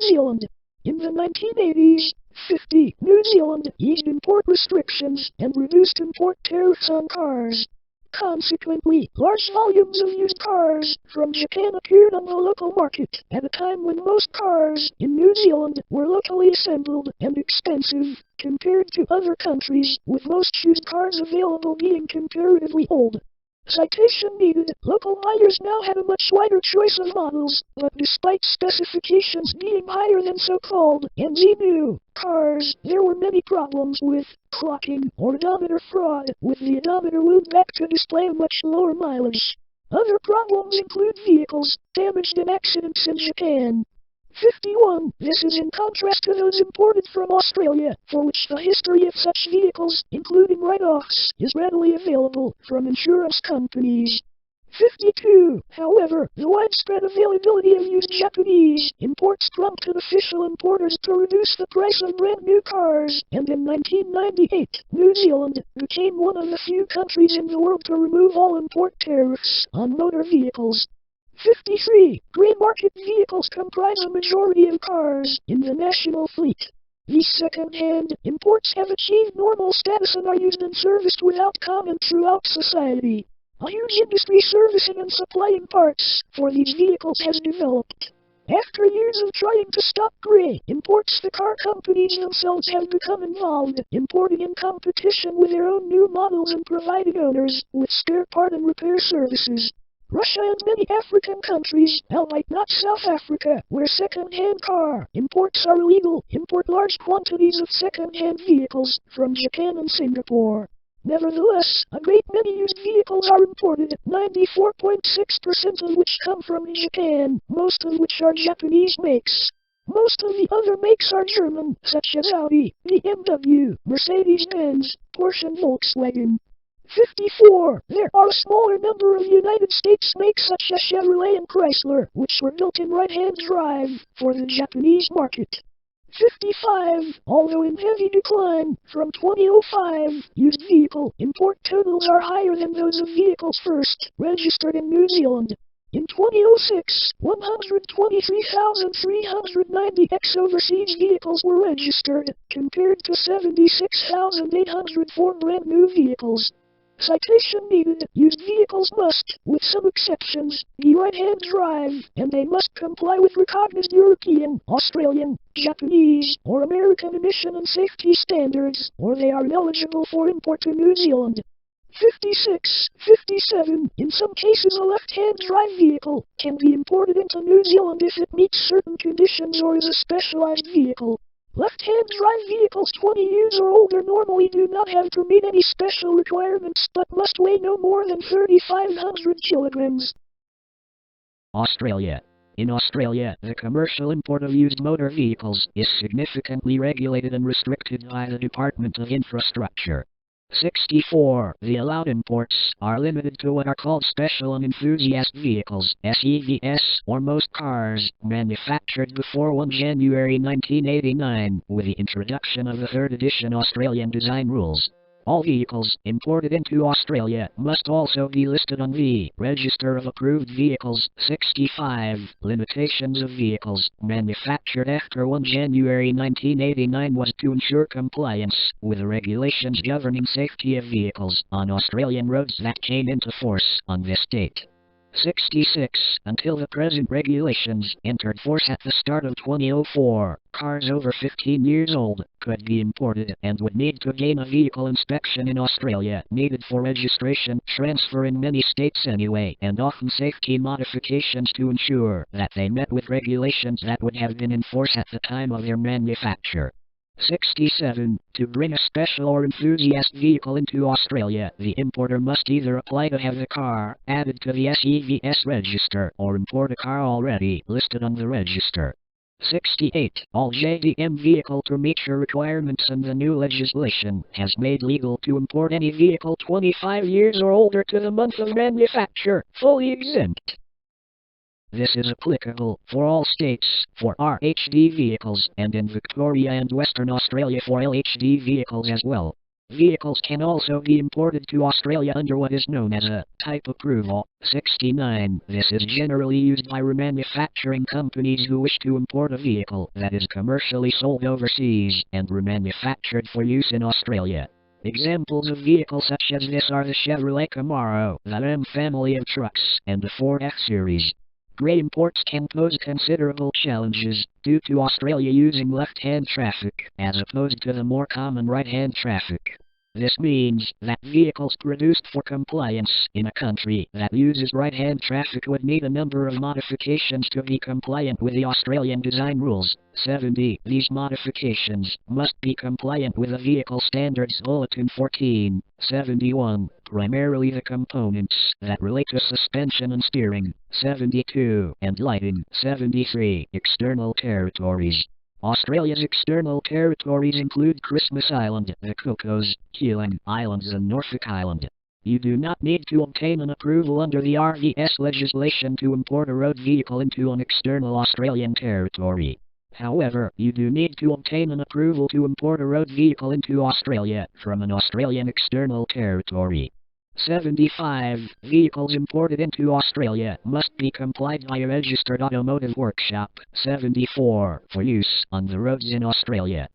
Zealand. In the 1980s, 50 New Zealand eased import restrictions and reduced import tariffs on cars. Consequently, large volumes of used cars from Japan appeared on the local market at a time when most cars in New Zealand were locally assembled and expensive, compared to other countries, with most used cars available being comparatively old. Citation needed. Local buyers now had a much wider choice of models, but despite specifications being higher than so-called NZ new cars, there were many problems with clocking or odometer fraud, with the odometer wheeled back to display a much lower mileage. Other problems include vehicles damaged in accidents in Japan. 51. This is in contrast to those imported from Australia, for which the history of such vehicles, including write-offs, is readily available from insurance companies. 52. However, the widespread availability of used Japanese imports prompted official importers to reduce the price of brand-new cars, and in 1998, New Zealand became one of the few countries in the world to remove all import tariffs on motor vehicles. 53. Gray market vehicles comprise a majority of cars in the national fleet. These second-hand imports have achieved normal status and are used and serviced without comment throughout society. A huge industry servicing and supplying parts for these vehicles has developed. After years of trying to stop gray imports, the car companies themselves have become involved, importing in competition with their own new models and providing owners with spare part and repair services. Russia and many African countries, albeit not South Africa, where second-hand car imports are illegal, import large quantities of second-hand vehicles from Japan and Singapore. Nevertheless, a great many used vehicles are imported, 94.6% of which come from Japan, most of which are Japanese makes. Most of the other makes are German, such as Audi, BMW, Mercedes-Benz, Porsche and Volkswagen. 54. There are a smaller number of United States makes such as Chevrolet and Chrysler, which were built in right-hand drive for the Japanese market. 55. Although in heavy decline from 2005, used vehicle import totals are higher than those of vehicles first registered in New Zealand. In 2006, 123,390 ex-overseas vehicles were registered, compared to 76,804 brand-new vehicles. Citation needed. Used vehicles must, with some exceptions, be right-hand drive, and they must comply with recognized European, Australian, Japanese, or American emission and safety standards, or they are ineligible for import to New Zealand. 56. 57. In some cases a left-hand drive vehicle can be imported into New Zealand if it meets certain conditions or is a specialized vehicle. Left-hand drive vehicles 20 years or older normally do not have to meet any special requirements but must weigh no more than 3,500 kilograms. Australia. In Australia, the commercial import of used motor vehicles is significantly regulated and restricted by the Department of Infrastructure. 64. The allowed imports are limited to what are called special and enthusiast vehicles, SEVs, or most cars manufactured before 1 January 1989, with the introduction of the 3rd edition Australian design rules. All vehicles imported into Australia must also be listed on the Register of Approved Vehicles. 65. Limitations of vehicles manufactured after 1 January 1989 was to ensure compliance with the regulations governing safety of vehicles on Australian roads that came into force on this date. 66. Until the present regulations entered force at the start of 2004, cars over 15 years old could be imported and would need to gain a vehicle inspection in Australia needed for registration transfer in many states anyway, and often safety modifications to ensure that they met with regulations that would have been in force at the time of their manufacture. 67. To bring a special or enthusiast vehicle into Australia, the importer must either apply to have the car added to the SEVS register or import a car already listed on the register. 68. All JDM vehicle to meet your requirements and the new legislation has made legal to import any vehicle 25 years or older to the month of manufacture, fully exempt. This is applicable for all states for RHD vehicles and in Victoria and Western Australia for LHD vehicles as well. Vehicles can also be imported to Australia under what is known as a type approval. 69. This is generally used by remanufacturing companies who wish to import a vehicle that is commercially sold overseas and remanufactured for use in Australia. Examples of vehicles such as this are the Chevrolet Camaro, the Ram family of trucks, and the Ford F-Series. Grey imports can pose considerable challenges due to Australia using left-hand traffic as opposed to the more common right-hand traffic. This means that vehicles produced for compliance in a country that uses right-hand traffic would need a number of modifications to be compliant with the Australian design rules. 70. These modifications must be compliant with the Vehicle Standards Bulletin 14. 71. Primarily the components that relate to suspension and steering. 72. And lighting. 73. External territories. Australia's external territories include Christmas Island, the Cocos, Keeling Islands and Norfolk Island. You do not need to obtain an approval under the RVS legislation to import a road vehicle into an external Australian territory. However, you do need to obtain an approval to import a road vehicle into Australia from an Australian external territory. 75. Vehicles imported into Australia must be complied by a registered automotive workshop. 74. For use on the roads in Australia,